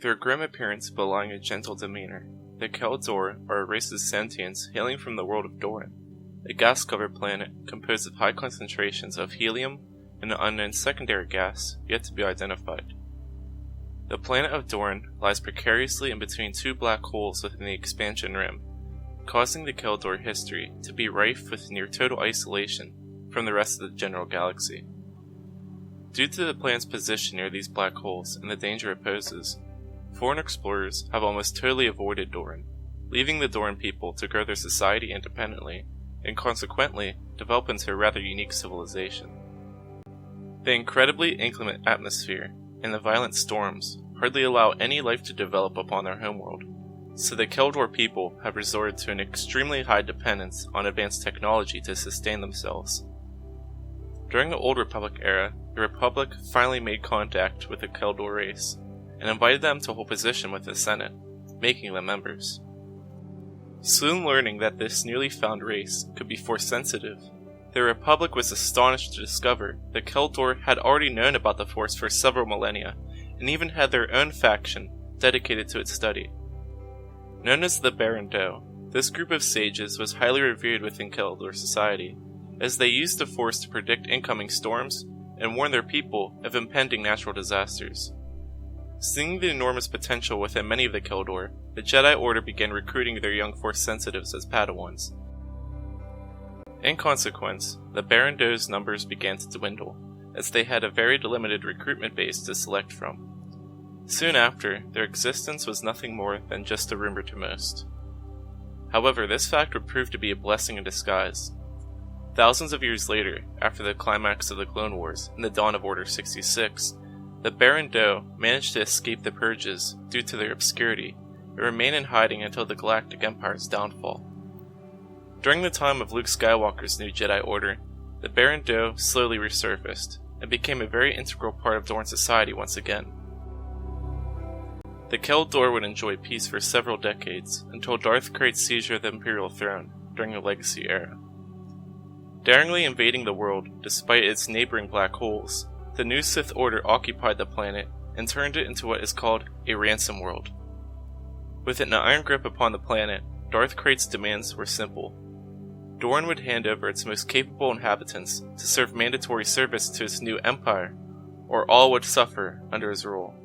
their grim appearance belying a gentle demeanor. The Kel Dor are a race of sentients hailing from the world of Doran, a gas-covered planet composed of high concentrations of helium and an unknown secondary gas yet to be identified. The planet of Doran lies precariously in between two black holes within the expansion rim, causing the Kel Dor history to be rife with near total isolation from the rest of the general galaxy. Due to the planet's position near these black holes and the danger it poses, foreign explorers have almost totally avoided Doran, leaving the Doran people to grow their society independently and consequently develop into a rather unique civilization. The incredibly inclement atmosphere and the violent storms hardly allow any life to develop upon their homeworld, so the Kel Dor people have resorted to an extremely high dependence on advanced technology to sustain themselves. During the Old Republic era, the Republic finally made contact with the Kel Dor race, and invited them to hold position with the Senate, making them members. Soon learning that this newly found race could be Force-sensitive, the Republic was astonished to discover that Kel Dor had already known about the Force for several millennia, and even had their own faction dedicated to its study. Known as the Baran Do, this group of sages was highly revered within Kel Dor society, as they used the Force to predict incoming storms and warn their people of impending natural disasters. Seeing the enormous potential within many of the Kel Dor, the Jedi Order began recruiting their young Force-sensitives as Padawans. In consequence, the Baran Do's numbers began to dwindle, as they had a very limited recruitment base to select from. Soon after, their existence was nothing more than just a rumor to most. However, this fact would prove to be a blessing in disguise. Thousands of years later, after the climax of the Clone Wars and the dawn of Order 66, the Baran Do managed to escape the purges due to their obscurity and remain in hiding until the Galactic Empire's downfall. During the time of Luke Skywalker's new Jedi Order, the Baran Do slowly resurfaced and became a very integral part of Doran society once again. The Kel Dor would enjoy peace for several decades until Darth Krayt's seizure of the Imperial throne during the Legacy era. Daringly invading the world despite its neighboring black holes, the new Sith Order occupied the planet and turned it into what is called a ransom world. With an iron grip upon the planet, Darth Krayt's demands were simple. Doran would hand over its most capable inhabitants to serve mandatory service to its new empire, or all would suffer under his rule.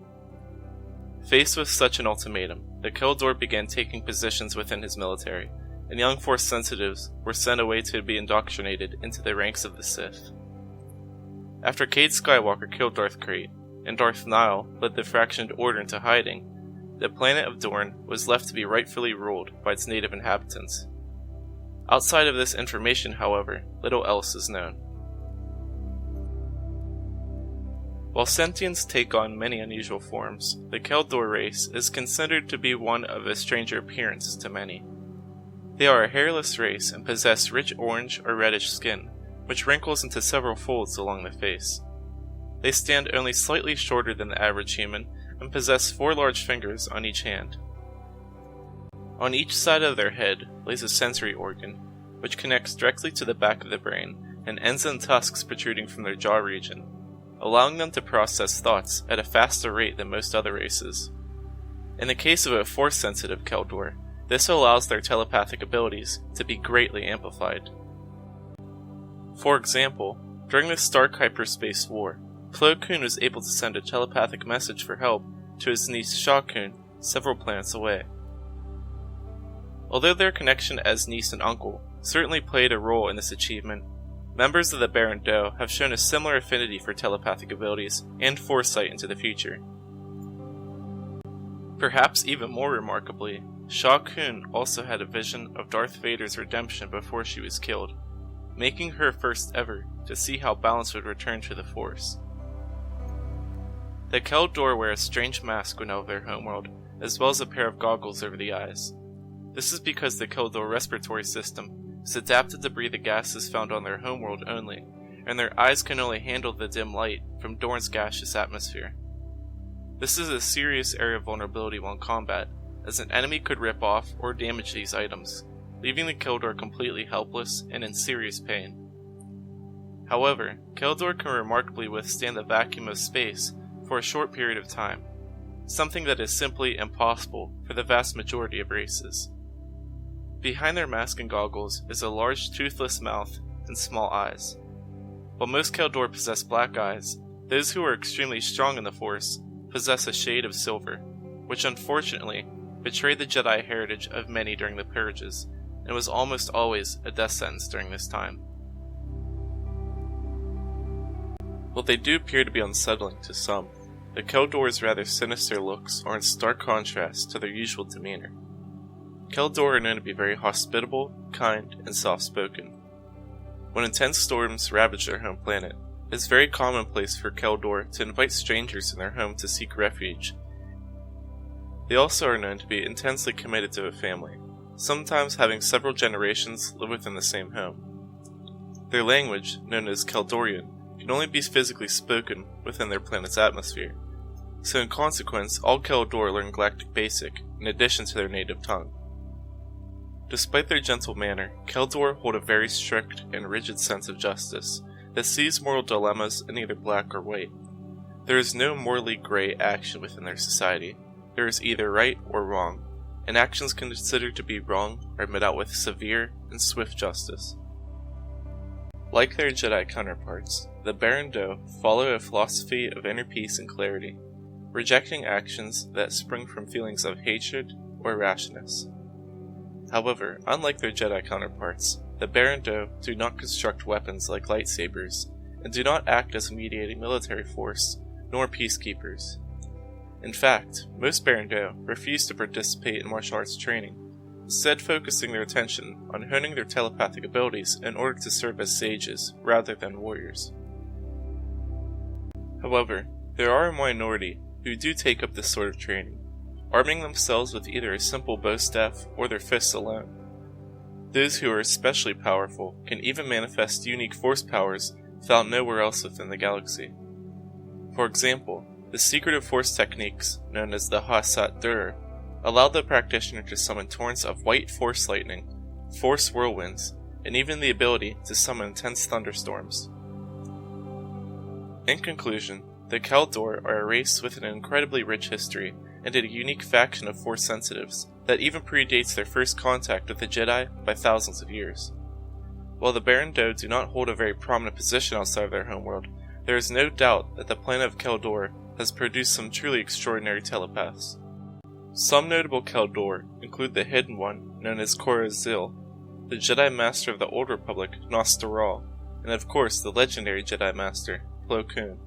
Faced with such an ultimatum, the Kel Dor began taking positions within his military, and young Force-sensitives were sent away to be indoctrinated into the ranks of the Sith. After Cade Skywalker killed Darth Krayt, and Darth Nihil led the fractioned Order into hiding, the planet of Doran was left to be rightfully ruled by its native inhabitants. Outside of this information, however, little else is known. While sentients take on many unusual forms, the Kel Dor race is considered to be one of a stranger appearance to many. They are a hairless race and possess rich orange or reddish skin, which wrinkles into several folds along the face. They stand only slightly shorter than the average human and possess 4 large fingers on each hand. On each side of their head lays a sensory organ, which connects directly to the back of the brain and ends in tusks protruding from their jaw region, allowing them to process thoughts at a faster rate than most other races. In the case of a Force-sensitive Kel Dor, this allows their telepathic abilities to be greatly amplified. For example, during the Stark Hyperspace War, Plo Koon was able to send a telepathic message for help to his niece Sha Koon several planets away. Although their connection as niece and uncle certainly played a role in this achievement, members of the Baran Do have shown a similar affinity for telepathic abilities and foresight into the future. Perhaps even more remarkably, Sha Koon also had a vision of Darth Vader's redemption before she was killed, making her first ever to see how balance would return to the Force. The Kel Dor wear a strange mask when out of their homeworld, as well as a pair of goggles over the eyes. This is because the Kel Dor respiratory system is adapted to breathe the gases found on their homeworld only, and their eyes can only handle the dim light from Doran's gaseous atmosphere. This is a serious area of vulnerability while in combat, as an enemy could rip off or damage these items, leaving the Kel Dor completely helpless and in serious pain. However, Kel Dor can remarkably withstand the vacuum of space for a short period of time. something that is simply impossible for the vast majority of races. Behind their mask and goggles is a large toothless mouth and small eyes. While most Kel Dor possess black eyes, those who are extremely strong in the Force possess a shade of silver, which unfortunately betrayed the Jedi heritage of many during the Purges, and was almost always a death sentence during this time. While they do appear to be unsettling to some, the Kel Dor's rather sinister looks are in stark contrast to their usual demeanor. Kel Dor are known to be very hospitable, kind, and soft-spoken. When intense storms ravage their home planet, it is very commonplace for Kel Dor to invite strangers in their home to seek refuge. They also are known to be intensely committed to a family, sometimes having several generations live within the same home. Their language, known as Kel Dorian, can only be physically spoken within their planet's atmosphere, so in consequence all Kel Dor learn Galactic Basic in addition to their native tongue. Despite their gentle manner, Kel Dor hold a very strict and rigid sense of justice that sees moral dilemmas in either black or white. There is no morally gray action within their society. There is either right or wrong, and actions considered to be wrong are met out with severe and swift justice. Like their Jedi counterparts, the Baran Do follow a philosophy of inner peace and clarity, rejecting actions that spring from feelings of hatred or rashness. However, unlike their Jedi counterparts, the Baran Do do not construct weapons like lightsabers, and do not act as a mediating military force, nor peacekeepers. In fact, most Baran Do refuse to participate in martial arts training, instead focusing their attention on honing their telepathic abilities in order to serve as sages rather than warriors. However, there are a minority who do take up this sort of training, arming themselves with either a simple bow staff or their fists alone. Those who are especially powerful can even manifest unique force powers found nowhere else within the galaxy. For example, the secretive force techniques, known as the Hasat Dur, allow the practitioner to summon torrents of white force lightning, force whirlwinds, and even the ability to summon intense thunderstorms. In conclusion, the Kel Dor are a race with an incredibly rich history and a unique faction of Force sensitives that even predates their first contact with the Jedi by thousands of years. While the Baran Do do not hold a very prominent position outside of their homeworld, there is no doubt that the planet of Kel Dor has produced some truly extraordinary telepaths. Some notable Kel Dor include the hidden one known as Cora Zil, the Jedi Master of the Old Republic Nostaral, and of course the legendary Jedi Master Plo Koon.